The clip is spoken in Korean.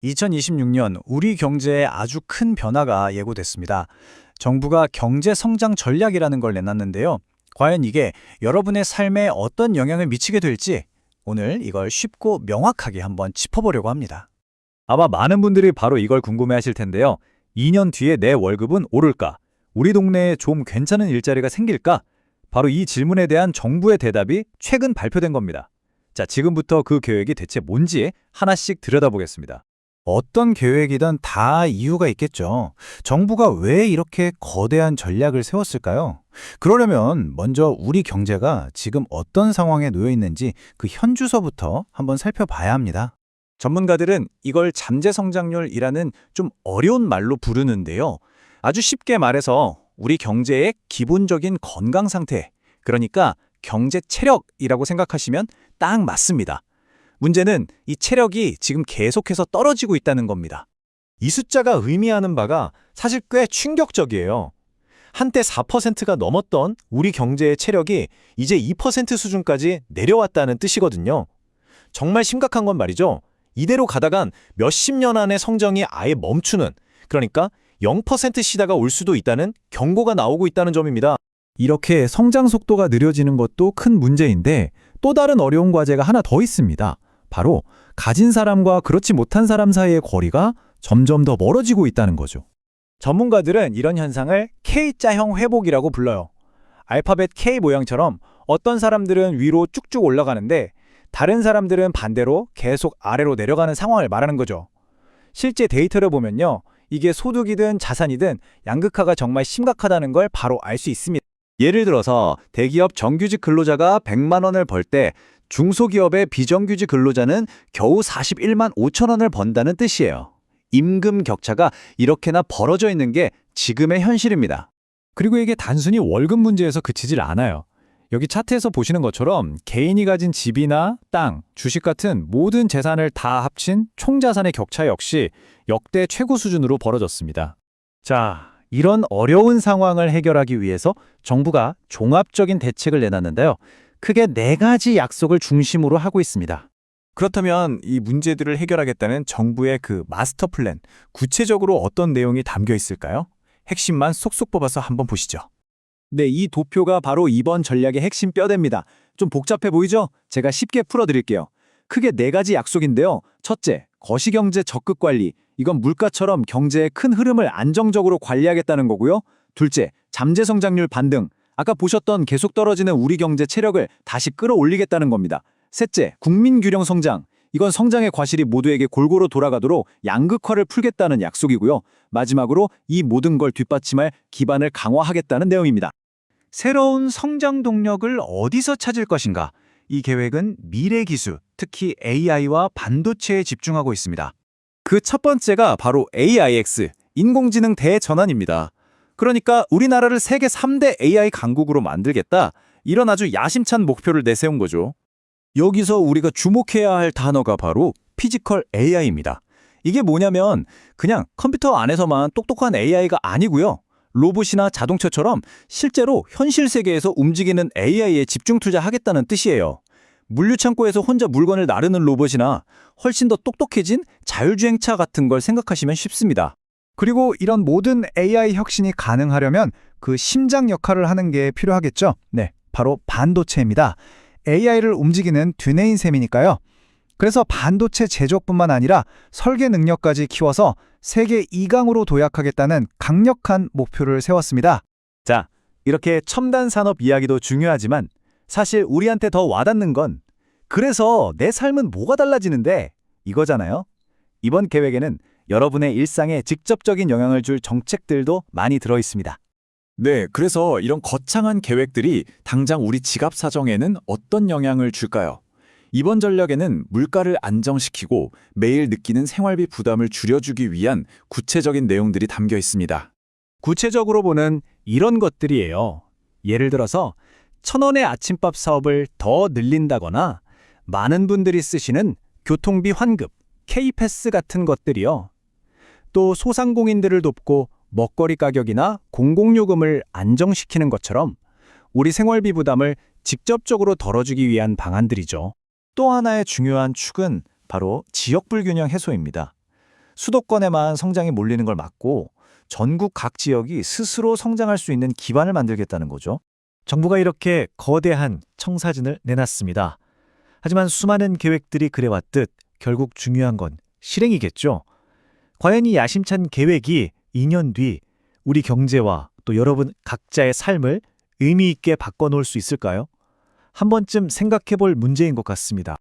2026년 우리 경제에 아주 큰 변화가 예고됐습니다. 정부가 경제 성장 전략이라는 걸 내놨는데요. 과연 이게 여러분의 삶에 어떤 영향을 미치게 될지 오늘 이걸 쉽고 명확하게 한번 짚어보려고 합니다. 아마 많은 분들이 바로 이걸 궁금해하실 텐데요. 2년 뒤에 내 월급은 오를까? 우리 동네에 좀 괜찮은 일자리가 생길까? 바로 이 질문에 대한 정부의 대답이 최근 발표된 겁니다. 자, 지금부터 그 계획이 대체 뭔지 하나씩 들여다보겠습니다. 어떤 계획이든 다 이유가 있겠죠. 정부가 왜 이렇게 거대한 전략을 세웠을까요? 그러려면 먼저 우리 경제가 지금 어떤 상황에 놓여 있는지 그 현주소부터 한번 살펴봐야 합니다. 전문가들은 이걸 잠재 성장률이라는 좀 어려운 말로 부르는데요. 아주 쉽게 말해서 우리 경제의 기본적인 건강 상태, 그러니까 경제 체력이라고 생각하시면 딱 맞습니다. 문제는 이 체력이 지금 계속해서 떨어지고 있다는 겁니다. 이 숫자가 의미하는 바가 사실 꽤 충격적이에요. 한때 4%가 넘었던 우리 경제의 체력이 이제 2% 수준까지 내려왔다는 뜻이거든요. 정말 심각한 건 말이죠. 이대로 가다간 몇십 년 안에 성장이 아예 멈추는, 그러니까 0% 시대가 올 수도 있다는 경고가 나오고 있다는 점입니다. 이렇게 성장 속도가 느려지는 것도 큰 문제인데 또 다른 어려운 과제가 하나 더 있습니다. 바로 가진 사람과 그렇지 못한 사람 사이의 거리가 점점 더 멀어지고 있다는 거죠. 전문가들은 이런 현상을 K자형 회복이라고 불러요. 알파벳 K 모양처럼 어떤 사람들은 위로 쭉쭉 올라가는데 다른 사람들은 반대로 계속 아래로 내려가는 상황을 말하는 거죠. 실제 데이터를 보면요. 이게 소득이든 자산이든 양극화가 정말 심각하다는 걸 바로 알 수 있습니다. 예를 들어서 대기업 정규직 근로자가 100만 원을 벌 때 중소기업의 비정규직 근로자는 겨우 41만 5천 원을 번다는 뜻이에요. 임금 격차가 이렇게나 벌어져 있는 게 지금의 현실입니다. 그리고 이게 단순히 월급 문제에서 그치질 않아요. 여기 차트에서 보시는 것처럼 개인이 가진 집이나 땅, 주식 같은 모든 재산을 다 합친 총자산의 격차 역시 역대 최고 수준으로 벌어졌습니다. 자, 이런 어려운 상황을 해결하기 위해서 정부가 종합적인 대책을 내놨는데요. 크게 4가지 약속을 중심으로 하고 있습니다. 그렇다면 이 문제들을 해결하겠다는 정부의 그 마스터 플랜, 구체적으로 어떤 내용이 담겨 있을까요? 핵심만 쏙쏙 뽑아서 한번 보시죠. 네, 이 도표가 바로 이번 전략의 핵심 뼈대입니다. 좀 복잡해 보이죠? 제가 쉽게 풀어드릴게요. 크게 4가지 약속인데요. 첫째, 거시경제 적극 관리. 이건 물가처럼 경제의 큰 흐름을 안정적으로 관리하겠다는 거고요. 둘째, 잠재 성장률 반등. 아까 보셨던 계속 떨어지는 우리 경제 체력을 다시 끌어올리겠다는 겁니다. 셋째, 국민 균형 성장. 이건 성장의 과실이 모두에게 골고루 돌아가도록 양극화를 풀겠다는 약속이고요. 마지막으로 이 모든 걸 뒷받침할 기반을 강화하겠다는 내용입니다. 새로운 성장 동력을 어디서 찾을 것인가? 이 계획은 미래 기술, 특히 AI와 반도체에 집중하고 있습니다. 그 첫 번째가 바로 AIX, 인공지능 대전환입니다. 그러니까 우리나라를 세계 3대 AI 강국으로 만들겠다. 이런 아주 야심찬 목표를 내세운 거죠. 여기서 우리가 주목해야 할 단어가 바로 피지컬 AI입니다. 이게 뭐냐면 그냥 컴퓨터 안에서만 똑똑한 AI가 아니고요. 로봇이나 자동차처럼 실제로 현실 세계에서 움직이는 AI에 집중 투자하겠다는 뜻이에요. 물류창고에서 혼자 물건을 나르는 로봇이나 훨씬 더 똑똑해진 자율주행차 같은 걸 생각하시면 쉽습니다. 그리고 이런 모든 AI 혁신이 가능하려면 그 심장 역할을 하는 게 필요하겠죠? 네, 바로 반도체입니다. AI를 움직이는 두뇌인 셈이니까요. 그래서 반도체 제조뿐만 아니라 설계 능력까지 키워서 세계 2강으로 도약하겠다는 강력한 목표를 세웠습니다. 자, 이렇게 첨단 산업 이야기도 중요하지만 사실 우리한테 더 와닿는 건 그래서 내 삶은 뭐가 달라지는데 이거잖아요. 이번 계획에는 여러분의 일상에 직접적인 영향을 줄 정책들도 많이 들어 있습니다. 네, 그래서 이런 거창한 계획들이 당장 우리 지갑 사정에는 어떤 영향을 줄까요? 이번 전략에는 물가를 안정시키고 매일 느끼는 생활비 부담을 줄여주기 위한 구체적인 내용들이 담겨 있습니다. 구체적으로 보는 이런 것들이에요. 예를 들어서 1,000원의 아침밥 사업을 더 늘린다거나 많은 분들이 쓰시는 교통비 환급, K패스 같은 것들이요. 또 소상공인들을 돕고 먹거리 가격이나 공공요금을 안정시키는 것처럼 우리 생활비 부담을 직접적으로 덜어주기 위한 방안들이죠. 또 하나의 중요한 축은 바로 지역 불균형 해소입니다. 수도권에만 성장이 몰리는 걸 막고 전국 각 지역이 스스로 성장할 수 있는 기반을 만들겠다는 거죠. 정부가 이렇게 거대한 청사진을 내놨습니다. 하지만 수많은 계획들이 그래왔듯 결국 중요한 건 실행이겠죠. 과연 이 야심찬 계획이 2년 뒤 우리 경제와 또 여러분 각자의 삶을 의미 있게 바꿔놓을 수 있을까요? 한 번쯤 생각해 볼 문제인 것 같습니다.